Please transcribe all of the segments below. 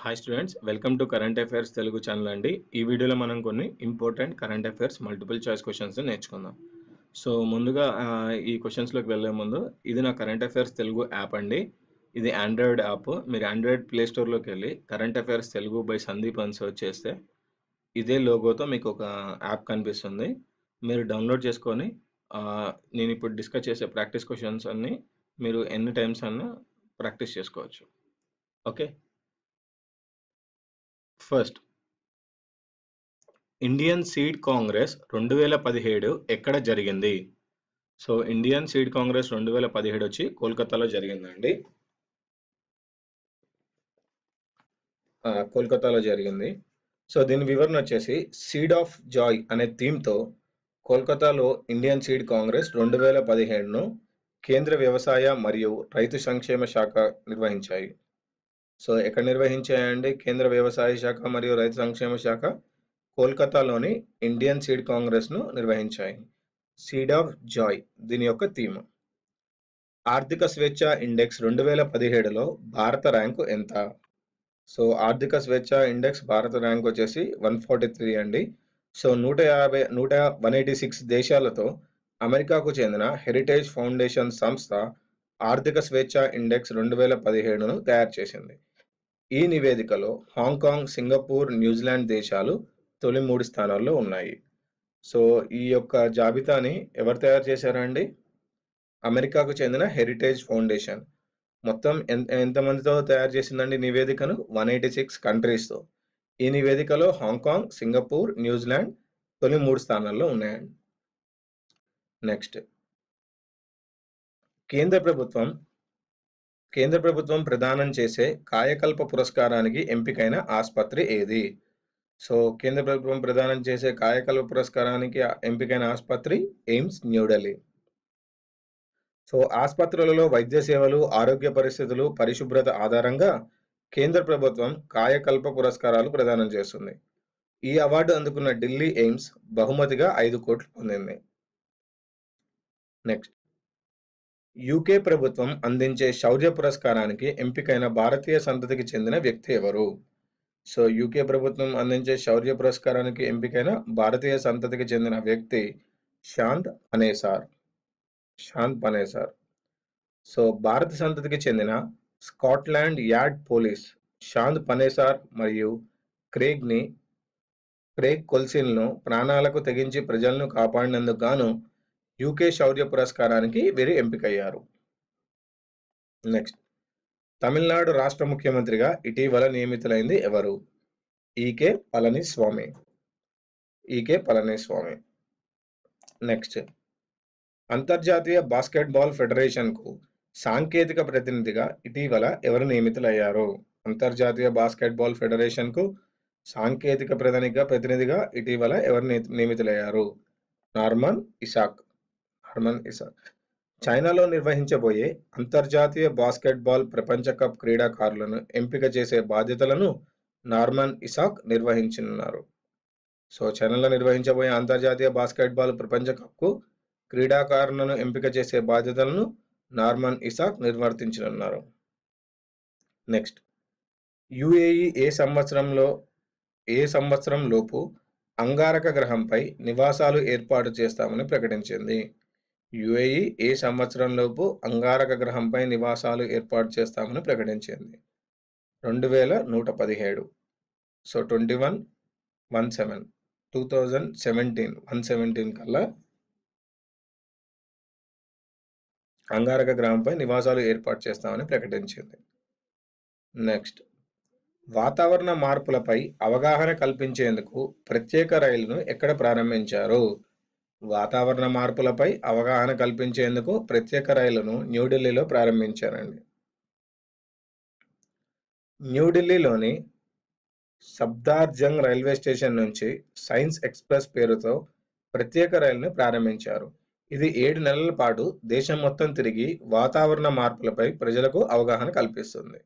Hi students, welcome to current affairs Telugu channel అండి. ఈ వీడియోలో మనం కొన్ని important current affairs multiple choice questions నేర్చుకుందాం. సో ముందుగా ఈ క్వశ్చన్స్లోకి వెళ్ళే ముందు ఇది నా కరెంట్ అఫైర్స్ తెలుగు యాప్ అండి. ఇది ఆండ్రాయిడ్ యాప్. మీరు ఆండ్రాయిడ్ ప్లే స్టోర్లోకి వెళ్ళి current affairs Telugu by Sandeep అని సెర్చ్ చేస్తే ఇదే లోగోతో మీకు ఒక యాప్ కనిపిస్తుంది. మీరు డౌన్లోడ్ చేసుకొని నేను ఇప్పుడు డిస్కస్ చేసే ప్రాక్టీస్ క్వశ్చన్స్ అన్ని మీరు ఎన్ని టైమ్స్ అన్నా ప్రాక్టీస్ చేసుకోవచ్చు. Okay, first Indian seed Congress 2017 ఎక్కడ జరిగింది? సో ఇండియన్ సీడ్ కాంగ్రెస్ 2017 వచ్చి కోల్కతాలో జరిగిందండి. కోల్కతాలో జరిగింది. సో దీని వివరణ వచ్చేసి సీడ్ ఆఫ్ జాయ్ అనే థీమ్తో కోల్కతాలో ఇండియన్ సీడ్ కాంగ్రెస్ 2017ను కేంద్ర వ్యవసాయ మరియు రైతు సంక్షేమ శాఖ నిర్వహించాయి. సో ఎక్కడ నిర్వహించాయండి? కేంద్ర వ్యవసాయ శాఖ మరియు రైతు సంక్షేమ శాఖ కోల్కతాలోని ఇండియన్ సీడ్ కాంగ్రెస్ను నిర్వహించాయి. సీడ్ ఆఫ్ జాయ్ దీని యొక్క థీమ్. ఆర్థిక స్వేచ్ఛ ఇండెక్స్ 2017లో భారత ర్యాంకు ఎంత? సో ఆర్థిక స్వేచ్ఛ ఇండెక్స్ భారత ర్యాంక్ వచ్చేసి 143 అండి. సో 186 దేశాలతో అమెరికాకు చెందిన హెరిటేజ్ ఫౌండేషన్ సంస్థ ఆర్థిక స్వేచ్ఛ ఇండెక్స్ 2017ను తయారు చేసింది. ఈ నివేదికలో హాంకాంగ్, సింగపూర్, న్యూజిలాండ్ దేశాలు తొలి 3 స్థానాల్లో ఉన్నాయి. సో ఈ యొక్క జాబితాని ఎవరు తయారు చేశారండి? అమెరికాకు చెందిన హెరిటేజ్ ఫౌండేషన్. మొత్తం ఎంతమందితో తయారు చేసిందండి నివేదికను? 186 కంట్రీస్తో. ఈ నివేదికలో హాంకాంగ్, సింగపూర్, న్యూజిలాండ్ తొలి 3 స్థానాల్లో ఉన్నాయండి. నెక్స్ట్, కేంద్ర ప్రభుత్వం ప్రదానం చేసే కాయకల్ప పురస్కారానికి ఎంపికైన ఆసుపత్రి ఏది? సో కేంద్ర ప్రభుత్వం ప్రదానం చేసే కాయకల్ప పురస్కారానికి ఎంపికైన ఆసుపత్రి ఎయిమ్స్, న్యూఢిల్లీ. సో ఆసుపత్రులలో వైద్య సేవలు, ఆరోగ్య పరిస్థితులు, పరిశుభ్రత ఆధారంగా కేంద్ర ప్రభుత్వం కాయకల్ప పురస్కారాలు ప్రదానం చేస్తుంది. ఈ అవార్డు అందుకున్న ఢిల్లీ ఎయిమ్స్ బహుమతిగా 5 కోట్లు పొందింది. నెక్స్ట్, యూకే ప్రభుత్వం అందించే శౌర్య పురస్కారానికి ఎంపికైన భారతీయ సంతతికి చెందిన వ్యక్తి ఎవరు? సో యూకే ప్రభుత్వం అందించే శౌర్య పురస్కారానికి ఎంపికైన భారతీయ సంతతికి చెందిన వ్యక్తి శాంత్ పనేసార్. సో భారత సంతతికి చెందిన స్కాట్లాండ్ యార్డ్ పోలీస్ శాంత్ పనేసార్ మరియు క్రేగ్ కొల్సిన్ను ప్రాణాలకు తెగించి ప్రజలను కాపాడినందుకు గాను యూకే శౌర్య పురస్కారానికి వీరు ఎంపికయ్యారు. నెక్స్ట్, తమిళనాడు రాష్ట్ర ముఖ్యమంత్రిగా ఇటీవల నియమితులైంది ఎవరు? ఈకే పళనిస్వామి. నెక్స్ట్, అంతర్జాతీయ బాస్కెట్బాల్ ఫెడరేషన్కు సాంకేతిక ప్రతినిధిగా ఇటీవల ఎవరు నియమితులయ్యారు? అంతర్జాతీయ బాస్కెట్బాల్ ఫెడరేషన్కు సాంకేతిక ప్రతినిధిగా ఇటీవల ఎవరు నియమితులయ్యారు? నార్మన్ ఇసాక్. చైనాలో నిర్వహించబోయే అంతర్జాతీయ బాస్కెట్బాల్ ప్రపంచ కప్ క్రీడాకారులను ఎంపిక చేసే బాధ్యతలను నార్మన్ ఇసాక్ నిర్వహించనున్నారు. సో చైనాలో నిర్వహించబోయే అంతర్జాతీయ బాస్కెట్బాల్ ప్రపంచ కప్కు క్రీడాకారులను ఎంపిక చేసే బాధ్యతలను నార్మన్ ఇసాక్ నిర్వర్తించనున్నారు. నెక్స్ట్, యుఏఈ ఏ సంవత్సరం లోపు అంగారక గ్రహంపై నివాసాలు ఏర్పాటు చేస్తామని ప్రకటించింది? యుఏఈ ఏ సంవత్సరంలోపు అంగారక గ్రహంపై నివాసాలు ఏర్పాటు చేస్తామని ప్రకటించింది? 2117. సో 2017 కల్లా అంగారక గ్రహంపై నివాసాలు ఏర్పాటు చేస్తామని ప్రకటించింది. నెక్స్ట్, వాతావరణ మార్పులపై అవగాహన కల్పించేందుకు ప్రత్యేక రైలును ఎక్కడ ప్రారంభించారు? వాతావరణ మార్పులపై అవగాహన కల్పించేందుకు ప్రత్యేక రైలును న్యూఢిల్లీలో ప్రారంభించారండి. న్యూఢిల్లీలోని సఫ్దార్జంగ్ రైల్వే స్టేషన్ నుంచి సైన్స్ ఎక్స్ప్రెస్ పేరుతో ప్రత్యేక రైలును ప్రారంభించారు. ఇది 7 నెలల పాటు దేశం మొత్తం తిరిగి వాతావరణ మార్పులపై ప్రజలకు అవగాహన కల్పిస్తుంది.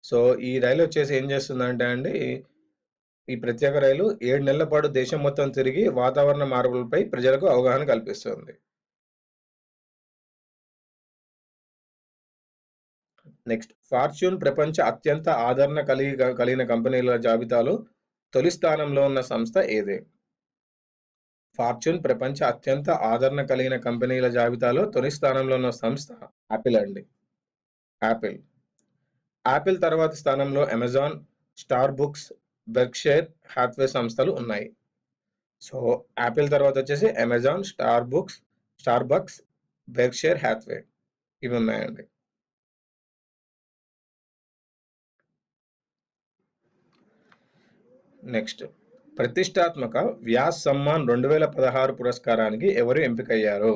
సో ఈ రైలు వచ్చేసి ఏం చేస్తుందంటే అండి, ఈ ప్రత్యేక రైలు 7 నెలల పాటు దేశం మొత్తం తిరిగి వాతావరణ మార్పులపై ప్రజలకు అవగాహన కల్పిస్తుంది. నెక్స్ట్ ఫార్చ్యూన్ ప్రపంచ అత్యంత ఆదరణ కలిగిన కంపెనీల జాబితాలో తొలి స్థానంలో ఉన్న సంస్థ ఏది? ఫార్చ్యూన్ ప్రపంచ అత్యంత ఆదరణ కలిగిన కంపెనీల జాబితాలో తొలి స్థానంలో ఉన్న సంస్థ యాపిల్ అండి. యాపిల్. యాపిల్ తర్వాత స్థానంలో Amazon, Starbucks, Berkshire Hathaway సంస్థలు ఉన్నాయి. సో యాపిల్ తర్వాత వచ్చేసి Amazon, Starbucks, Berkshire Hathaway ఇవి ఉన్నాయండి. నెక్స్ట్ ప్రతిష్టాత్మక వ్యాస్ సమ్మాన్ 2016 పురస్కారానికి ఎవరు ఎంపికయ్యారు?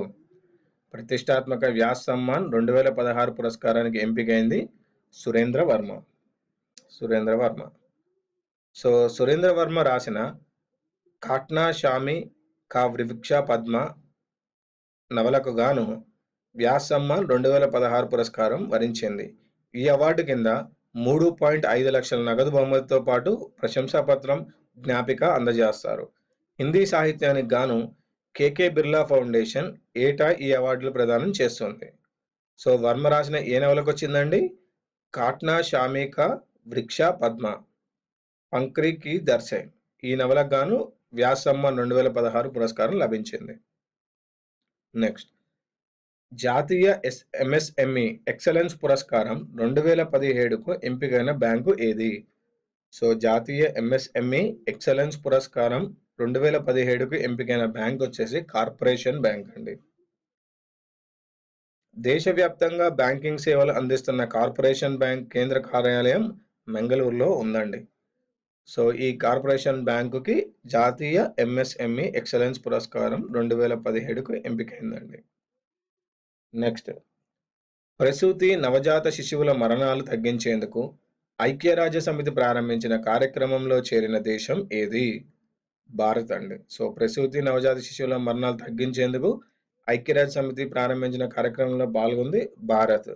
ప్రతిష్టాత్మక వ్యాస్ సమ్మాన్ 2016 పురస్కారానికి ఎంపికైంది సురేంద్ర వర్మ. సో సురేంద్ర వర్మ రాసిన కాట్నా షామి కా వృక్ష పద్మ నవలకు గాను వ్యాస్ సమ్మాన్ 2016 పురస్కారం వరించింది. ఈ అవార్డు కింద 3.5 లక్షల నగదు బహుమతితో పాటు ప్రశంసాపత్రం, జ్ఞాపిక అందజేస్తారు. హిందీ సాహిత్యానికి గాను కేకే బిర్లా ఫౌండేషన్ ఏటా ఈ అవార్డులు ప్రదానం చేస్తుంది. సో వర్మ రాసిన ఏ నవలకు వచ్చిందండి? కాట్నా షామి కా వృక్ష పద్మ, పంక్రీ కి దర్శే ఈ నవలకు గాను వ్యాస్ సమ్మాన్ 2016 పురస్కారం లభించింది. నెక్స్ట్ జాతీయ ఎంఎస్ఎంఈ ఎక్సలెన్స్ పురస్కారం 2017కు ఎంపికైన బ్యాంకు ఏది? సో జాతీయ ఎంఎస్ఎంఈ ఎక్సలెన్స్ పురస్కారం 2017కు ఎంపికైన బ్యాంక్ వచ్చేసి కార్పొరేషన్ బ్యాంక్ అండి. దేశవ్యాప్తంగా బ్యాంకింగ్ సేవలు అందిస్తున్న కార్పొరేషన్ బ్యాంక్ కేంద్ర కార్యాలయం మంగళూరులో ఉందండి. సో ఈ కార్పొరేషన్ బ్యాంకుకి జాతీయ ఎంఎస్ఎంఈ ఎక్సలెన్స్ పురస్కారం 2017కు ఎంపికైందండి. నెక్స్ట్ ప్రసూతి, నవజాత శిశువుల మరణాలు తగ్గించేందుకు ఐక్యరాజ్య సమితి ప్రారంభించిన కార్యక్రమంలో చేరిన దేశం ఏది? భారత్ అండి. సో ప్రసూతి, నవజాత శిశువుల మరణాలు తగ్గించేందుకు ఐక్యరాజ్య సమితి ప్రారంభించిన కార్యక్రమంలో పాల్గొంది భారత్.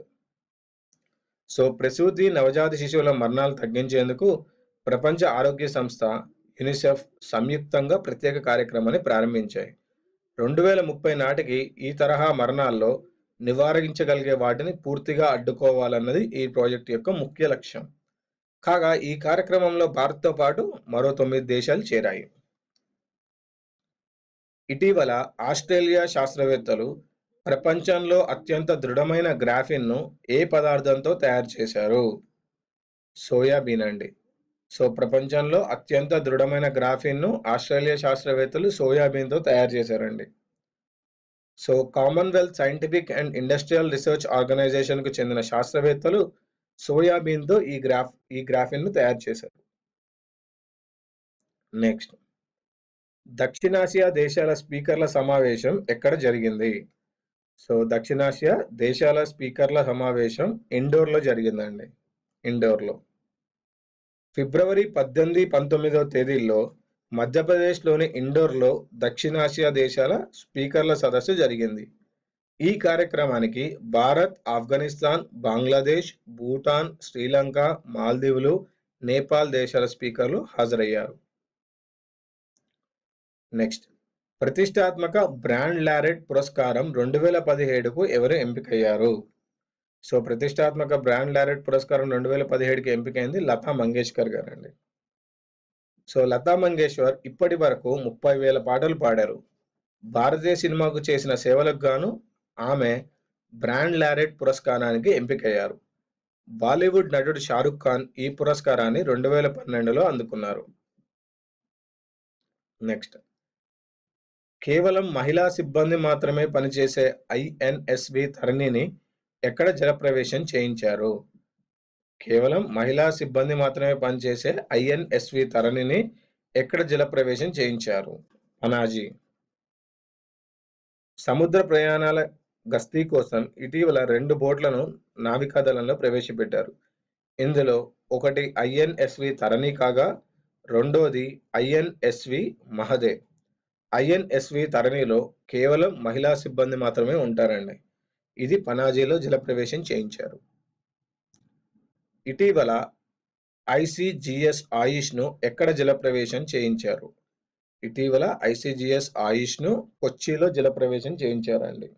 సో ప్రసూతి, నవజాత శిశువుల మరణాలు తగ్గించేందుకు ప్రపంచ ఆరోగ్య సంస్థ, యునిసెఫ్ సంయుక్తంగా ప్రత్యేక కార్యక్రమాన్ని ప్రారంభించాయి. 2030 నాటికి ఈ తరహా మరణాల్లో నివారించగలిగే వాటిని పూర్తిగా అడ్డుకోవాలన్నది ఈ ప్రాజెక్ట్ యొక్క ముఖ్య లక్ష్యం. కాగా ఈ కార్యక్రమంలో భారత్తో పాటు మరో 9 దేశాలు చేరాయి. ఇటీవల ఆస్ట్రేలియా శాస్త్రవేత్తలు ప్రపంచంలో అత్యంత దృఢమైన గ్రాఫిన్ను ఏ పదార్థంతో తయారు చేశారు? సోయాబీన్ అండి. సో ప్రపంచంలో అత్యంత దృఢమైన గ్రాఫిన్ను ఆస్ట్రేలియా శాస్త్రవేత్తలు సోయాబీన్తో తయారు చేశారండి. So Commonwealth scientific and industrial research ఆర్గనైజేషన్కు చెందిన శాస్త్రవేత్తలు సోయాబీన్తో ఈ గ్రాఫిన్ను తయారు చేశారు. నెక్స్ట్ దక్షిణాసియా దేశాల స్పీకర్ల సమావేశం ఎక్కడ జరిగింది? సో దక్షిణాసియా దేశాల స్పీకర్ల సమావేశం ఇండోర్లో జరిగిందండి. ఇండోర్లో ఫిబ్రవరి 18, 19వ తేదీల్లో మధ్యప్రదేశ్లోని ఇండోర్లో దక్షిణాసియా దేశాల స్పీకర్ల సదస్సు జరిగింది. ఈ కార్యక్రమానికి భారత్, ఆఫ్ఘనిస్తాన్, బంగ్లాదేశ్, భూటాన్, శ్రీలంక, మాల్దీవులు, నేపాల్ దేశాల స్పీకర్లు హాజరయ్యారు. నెక్స్ట్ ప్రతిష్టాత్మక బ్రాండ్ లారెట్ పురస్కారం 2017కు ఎవరు ఎంపికయ్యారు? సో ప్రతిష్టాత్మక బ్రాండ్ లారెట్ పురస్కారం 2017కి ఎంపికైంది లతా మంగేష్కర్ గారండి. సో లతా మంగేష్కర్ ఇప్పటి వరకు 30,000 పాటలు పాడారు. భారతీయ సినిమాకు చేసిన సేవలకు గాను ఆమె బ్రాండ్ లారెట్ పురస్కారానికి ఎంపికయ్యారు. బాలీవుడ్ నటుడు షారుఖ్ ఖాన్ ఈ పురస్కారాన్ని 2012లో అందుకున్నారు. నెక్స్ట్ కేవలం మహిళా సిబ్బంది మాత్రమే పనిచేసే ఐఎన్ఎస్వి తరణిని ఎక్కడ జలప్రవేశం చేయించారు? కేవలం మహిళా సిబ్బంది మాత్రమే పనిచేసే ఐఎన్ఎస్వి తరణిని ఎక్కడ జలప్రవేశం చేయించారు? పనాజీ. సముద్ర ప్రయాణాల గస్తీ కోసం ఇటీవల 2 బోట్లను నావికాదళంలో ప్రవేశపెట్టారు. ఇందులో ఒకటి ఐఎన్ఎస్వి తరణి కాగా రెండోది ఐఎన్ఎస్వి మహదే. ఐఎన్ఎస్వి తరణిలో కేవలం మహిళా సిబ్బంది మాత్రమే ఉంటారండి. ఇది పనాజీలో జలప్రవేశం చేయించారు. ఇటీవల ఐసిజిఎస్ ఆయుష్ను ఎక్కడ జలప్రవేశం చేయించారు? ఇటీవల ఐసిజిఎస్ ఆయుష్ను కొచ్చిలో జలప్రవేశం చేయించారండి.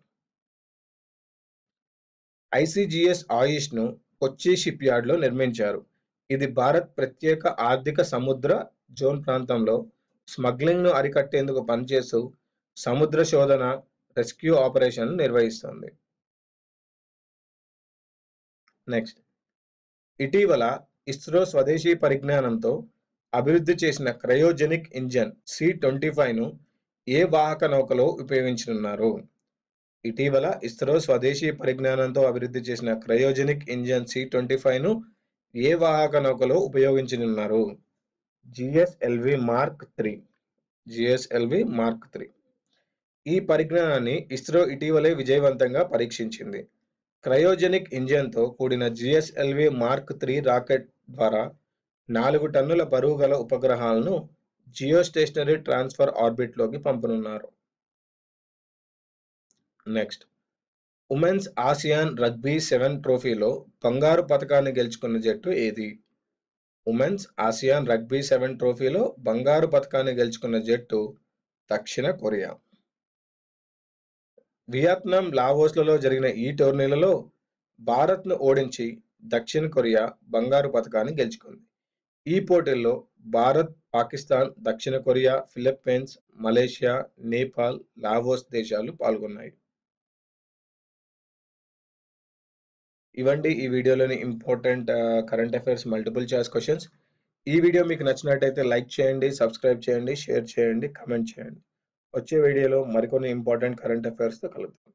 ఐసిజిఎస్ ఆయుష్ను కొచ్చి షిప్ యార్డ్లో నిర్మించారు. ఇది భారత్ ప్రత్యేక ఆర్థిక సముద్ర జోన్ ప్రాంతంలో స్మగ్లింగ్ను అరికట్టేందుకు పనిచేస్తూ సముద్ర శోధన, రెస్క్యూ ఆపరేషన్లు నిర్వహిస్తుంది. నెక్స్ట్, ఇటీవల ఇస్రో స్వదేశీ పరిజ్ఞానంతో అభివృద్ధి చేసిన క్రయోజెనిక్ ఇంజన్ C-25ను ఏ వాహక నౌకలో ఉపయోగించనున్నారు? ఇటీవల ఇస్రో స్వదేశీ పరిజ్ఞానంతో అభివృద్ధి చేసిన క్రయోజెనిక్ ఇంజన్ C-25ను ఏ వాహక నౌకలో ఉపయోగించనున్నారు? GSLV mark 3. GSLV mark 3. ఈ పరిజ్ఞానాన్ని ఇస్రో ఇటీవలే విజయవంతంగా పరీక్షించింది. క్రయోజెనిక్ ఇంజన్తో కూడిన GSLV మార్క్ 3 రాకెట్ ద్వారా 4 టన్నుల బరువు గల ఉపగ్రహాలను జియోస్టేషనరీ ట్రాన్స్ఫర్ ఆర్బిట్లోకి పంపనున్నారు. నెక్స్ట్, ఉమెన్స్ ఆసియాన్ రగ్బీ 7 ట్రోఫీలో బంగారు పతకాన్ని గెలుచుకున్న జట్టు ఏది? ఉమెన్స్ ఆసియాన్ రగ్బీ 7 ట్రోఫీలో బంగారు పతకాన్ని గెలుచుకున్న జట్టు దక్షిణ కొరియా. వియత్నాం, లావోస్లలో జరిగిన ఈ టోర్నీలలో భారత్ను ఓడించి దక్షిణ కొరియా బంగారు పతకాన్ని గెలుచుకుంది. ఈ పోటీల్లో భారత్, పాకిస్తాన్, దక్షిణ Korea, Philippines, Malaysia, Nepal, Laos దేశాలు పాల్గొన్నాయి. ఇవండి ఈ వీడియోలోని important current affairs multiple choice questions. ఈ వీడియో మీకు నచ్చినట్టయితే లైక్ చేయండి, సబ్స్క్రైబ్ చేయండి, షేర్ చేయండి, కామెంట్ చేయండి. వచ్చే వీడియోలో మరికొన్ని ఇంపార్టెంట్ కరెంట్ అఫైర్స్తో కలుద్దాం.